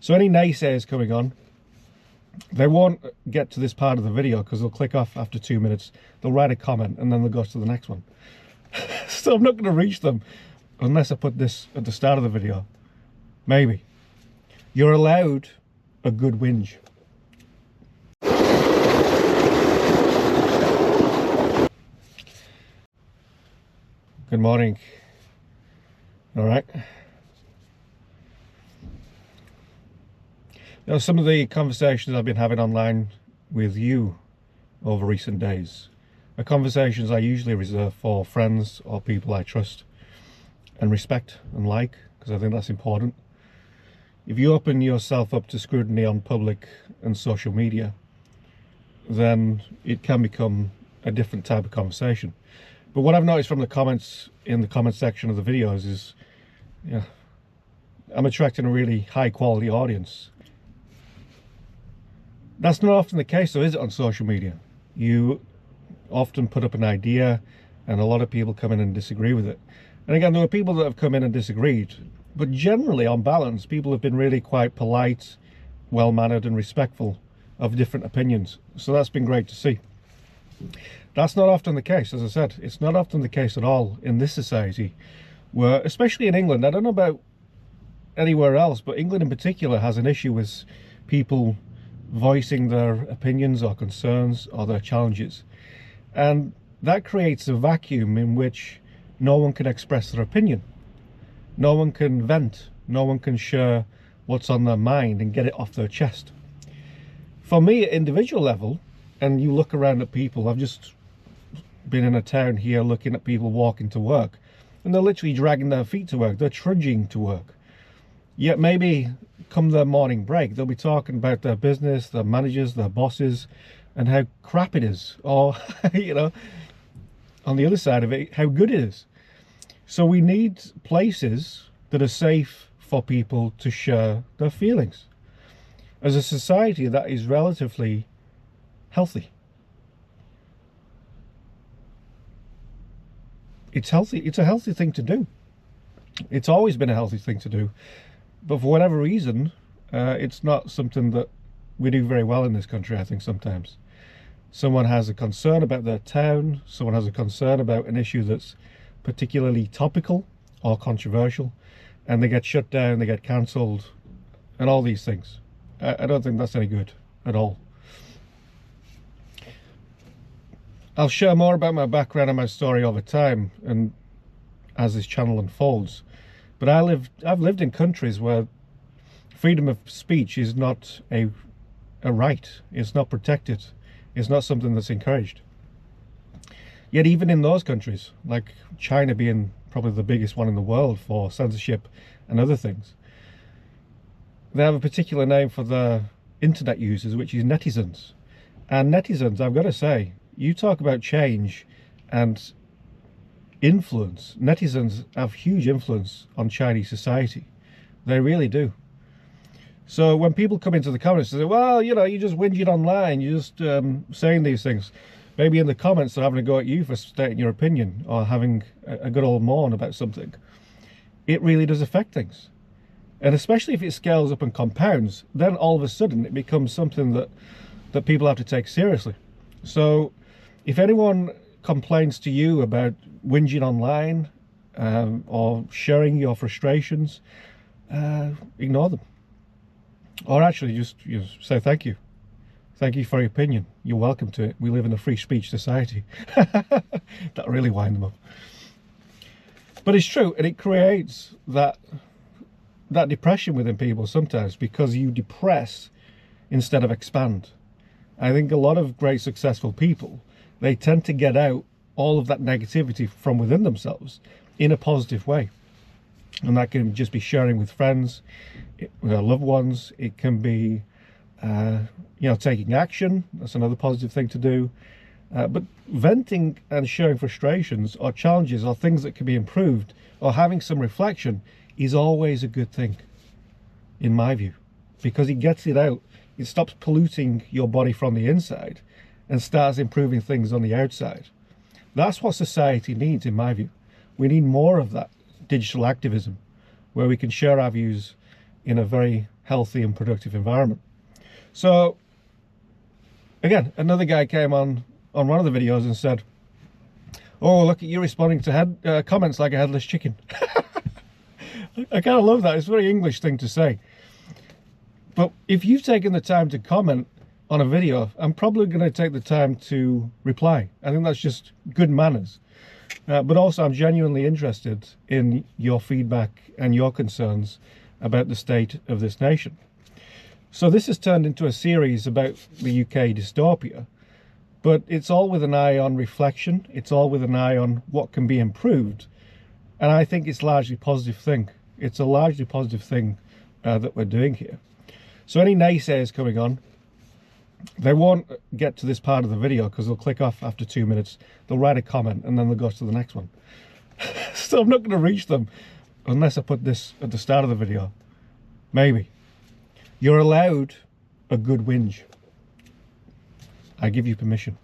So any naysayers coming on, they won't get to this part of the video because they'll click off after 2 minutes. They'll write a comment and then they'll go to the next one. So I'm not going to reach them unless I put this at the start of the video. Maybe. You're allowed a good whinge. Good morning. All right. Now, some of the conversations I've been having online with you over recent days are conversations I usually reserve for friends or people I trust and respect and like, because I think that's important. If you open yourself up to scrutiny on public and social media, then it can become a different type of conversation. But what I've noticed from the comments in the comment section of the videos is, yeah, I'm attracting a really high quality audience. That's not often the case, though, is it, on social media? You often put up an idea and a lot of people come in and disagree with it. And again, there were people that have come in and disagreed, but generally, on balance, people have been really quite polite, well-mannered and respectful of different opinions. So that's been great to see. That's not often the case, as I said. It's not often the case at all in this society, where, especially in England, I don't know about anywhere else, but England in particular has an issue with people voicing their opinions or concerns or their challenges. And that creates a vacuum in which no one can express their opinion. No one can vent. No one can share what's on their mind and get it off their chest. For me, at individual level, and you look around at people, I've just been in a town here looking at people walking to work, and they're literally dragging their feet to work. They're trudging to work. Yet maybe come their morning break, they'll be talking about their business, their managers, their bosses, and how crap it is. Or, you know, on the other side of it, how good it is. So we need places that are safe for people to share their feelings. As a society, that is relatively healthy. It's healthy. It's a healthy thing to do. It's always been a healthy thing to do. But for whatever reason, it's not something that we do very well in this country, I think, sometimes. Someone has a concern about their town, someone has a concern about an issue that's particularly topical or controversial, and they get shut down, they get cancelled, and all these things. I don't think that's any good at all. I'll share more about my background and my story over time and as this channel unfolds. But I've lived in countries where freedom of speech is not a right. It's not protected. It's not something that's encouraged. Yet even in those countries, like China being probably the biggest one in the world for censorship and other things, they have a particular name for their internet users, which is netizens. And netizens, I've got to say, you talk about change and influence. Netizens have huge influence on Chinese society. They really do. So when people come into the comments and say, well, you know, you're just whinging online, you're just saying these things. Maybe in the comments they're having a go at you for stating your opinion or having a good old moan about something. It really does affect things. And especially if it scales up and compounds, then all of a sudden it becomes something that people have to take seriously. So if anyone complains to you about whinging online or sharing your frustrations, ignore them. Or actually just say thank you. Thank you for your opinion. You're welcome to it. We live in a free speech society. That really wind them up. But it's true, and it creates that depression within people sometimes, because you depress instead of expand. I think a lot of great successful people, they tend to get out all of that negativity from within themselves in a positive way. And that can just be sharing with friends, with our loved ones. It can be, taking action. That's another positive thing to do. But venting and sharing frustrations or challenges or things that can be improved or having some reflection is always a good thing, in my view, because it gets it out. It stops polluting your body from the inside and starts improving things on the outside. That's what society needs, in my view. We need more of that digital activism, where we can share our views in a very healthy and productive environment. So again, another guy came on one of the videos and said, "Oh, look at you responding to comments like a headless chicken." I kind of love that. It's a very English thing to say. But if you've taken the time to comment on a video, I'm probably going to take the time to reply. I think that's just good manners. But also, I'm genuinely interested in your feedback and your concerns about the state of this nation. So this has turned into a series about the UK dystopia, but it's all with an eye on reflection. It's all with an eye on what can be improved. And I think it's largely a positive thing. It's a largely positive thing that we're doing here. So any naysayers coming on, they won't get to this part of the video because they'll click off after 2 minutes. They'll write a comment and then they'll go to the next one. So I'm not going to reach them unless I put this at the start of the video. Maybe. You're allowed a good whinge. I give you permission.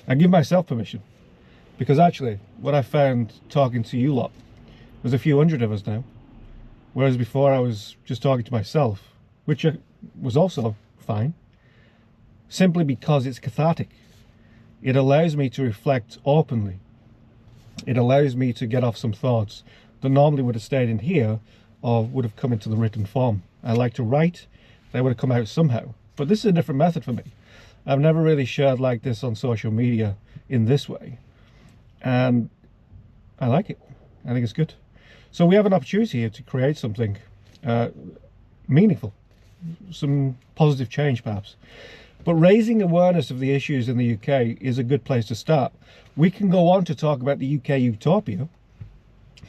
I give myself permission. Because actually, what I found talking to you lot, there's a few hundred of us now. Whereas before I was just talking to myself, which was also fine. Simply because it's cathartic. It allows me to reflect openly. It allows me to get off some thoughts that normally would have stayed in here or would have come into the written form. I like to write. They would have come out somehow. But this is a different method for me. I've never really shared like this on social media in this way. And I like it. I think it's good. So we have an opportunity here to create something meaningful. Some positive change perhaps. But raising awareness of the issues in the UK is a good place to start. We can go on to talk about the UK utopia.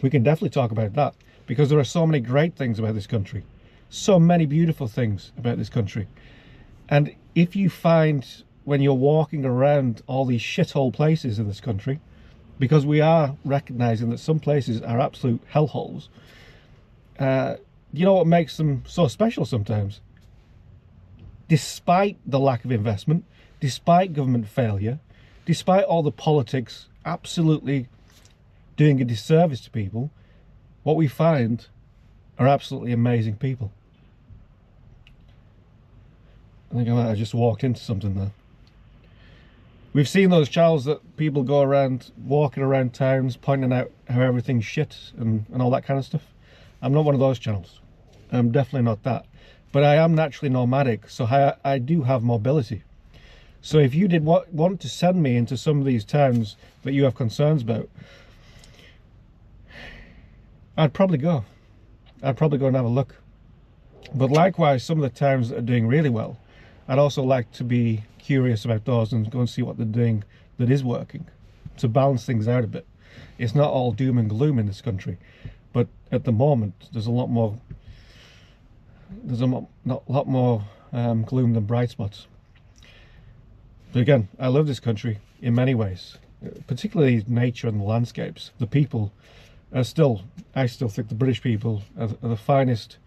We can definitely talk about that because there are so many great things about this country. So many beautiful things about this country. And if you find when you're walking around all these shithole places in this country, because we are recognising that some places are absolute hellholes, you know what makes them so special sometimes? Despite the lack of investment, despite government failure, despite all the politics absolutely doing a disservice to people, what we find are absolutely amazing people. I think I might have just walked into something there. We've seen those channels that people go around, walking around towns, pointing out how everything's shit and all that kind of stuff. I'm not one of those channels. I'm definitely not that. But I am naturally nomadic, so I do have mobility. So if you did want to send me into some of these towns that you have concerns about, I'd probably go. I'd probably go and have a look. But likewise, some of the towns that are doing really well, I'd also like to be curious about those and go and see what they're doing that is working, to balance things out a bit. It's not all doom and gloom in this country, but at the moment there's a lot more gloom than bright spots. But again, I love this country in many ways, particularly nature and the landscapes. The people are still, I still think the British people are the finest,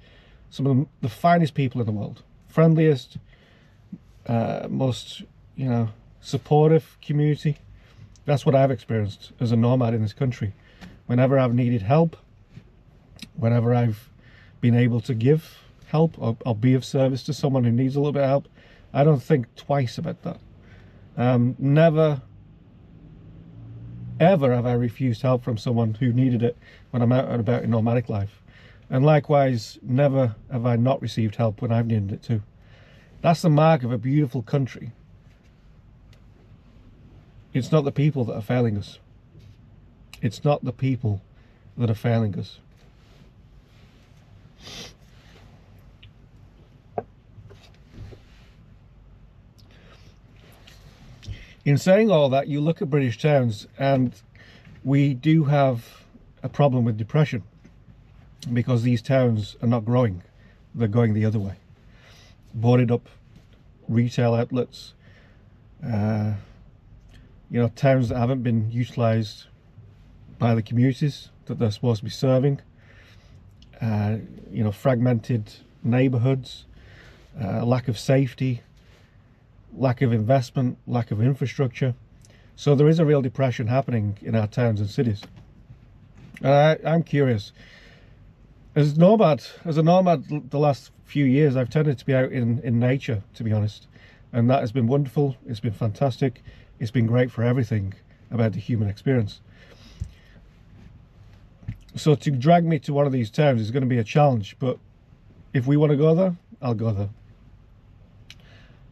some of the finest people in the world. Friendliest, most, supportive community. That's what I've experienced as a nomad in this country. Whenever I've needed help, whenever I've been able to give help or be of service to someone who needs a little bit of help, I don't think twice about that. Never ever have I refused help from someone who needed it when I'm out and about in nomadic life, and likewise never have I not received help when I've needed it too. That's the mark of a beautiful country. It's not the people that are failing us. It's not the people that are failing us. In saying all that, you look at British towns and we do have a problem with depression because these towns are not growing. They're going the other way. Boarded up retail outlets, towns that haven't been utilised by the communities that they're supposed to be serving, fragmented neighbourhoods, lack of safety, lack of investment, lack of infrastructure. So there is a real depression happening in our towns and cities. I'm curious, as a nomad the last few years I've tended to be out in nature, to be honest, and that has been wonderful. It's been fantastic. It's been great for everything about the human experience. So to drag me to one of these towns is going to be a challenge, but if we want to go there, I'll go there,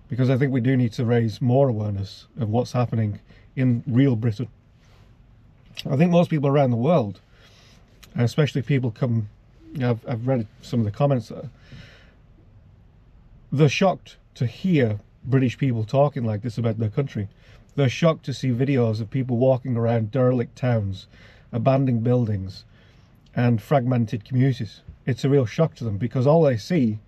because I think we do need to raise more awareness of what's happening in real Britain. I think most people around the world, especially people come, I've read some of the comments there, they're shocked to hear British people talking like this about their country. They're shocked to see videos of people walking around derelict towns, abandoned buildings, and fragmented communities. It's a real shock to them, because all they see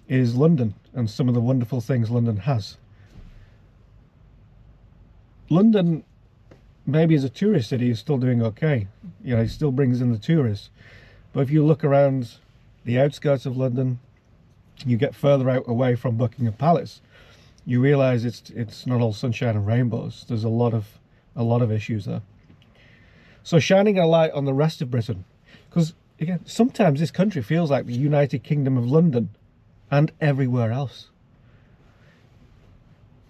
is London and some of the wonderful things London has. London, maybe as a tourist city, is still doing okay. You know, it still brings in the tourists. But if you look around the outskirts of London, you get further out away from Buckingham Palace, you realise it's not all sunshine and rainbows. There's a lot of issues there. So shining a light on the rest of Britain, because again, sometimes this country feels like the United Kingdom of London and everywhere else.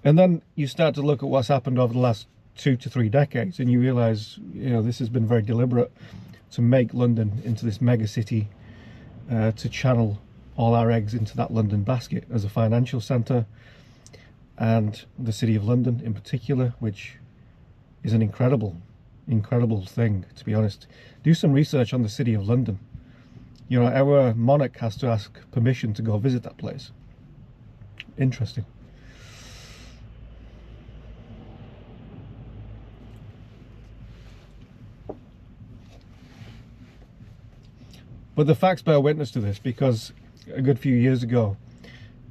And then you start to look at what's happened over the last 2 to 3 decades, and you realise, you know, this has been very deliberate to make London into this mega city, to channel all our eggs into that London basket as a financial centre, and the City of London in particular, which is an incredible thing, to be honest. Do some research on the City of London. You know, our monarch has to ask permission to go visit that place. Interesting. But the facts bear witness to this, because a good few years ago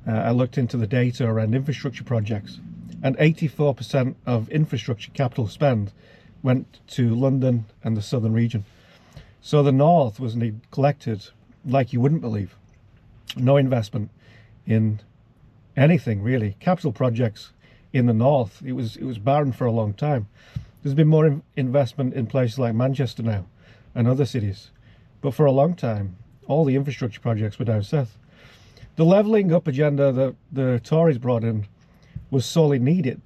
I looked into the data around infrastructure projects, and 84% of infrastructure capital spend went to London and the southern region. So the north was neglected like you wouldn't believe. No investment in anything really. Capital projects in the north, it was barren for a long time. There's been more investment in places like Manchester now and other cities, but for a long time all the infrastructure projects were down south. The levelling up agenda that the Tories brought in was sorely needed,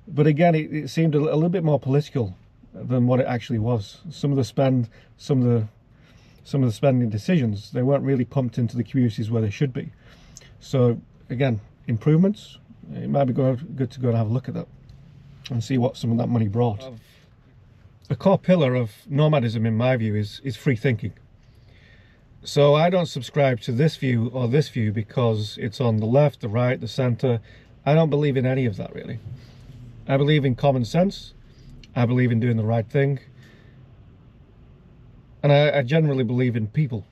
but again it seemed a little bit more political than what it actually was. Some of the spending decisions, they weren't really pumped into the communities where they should be. So again, improvements, it might be good to go and have a look at that and see what some of that money brought. A core pillar of nomadism in my view is free thinking. So I don't subscribe to this view or this view because it's on the left, the right, the centre. I don't believe in any of that really. I believe in common sense. I believe in doing the right thing. And I generally believe in people.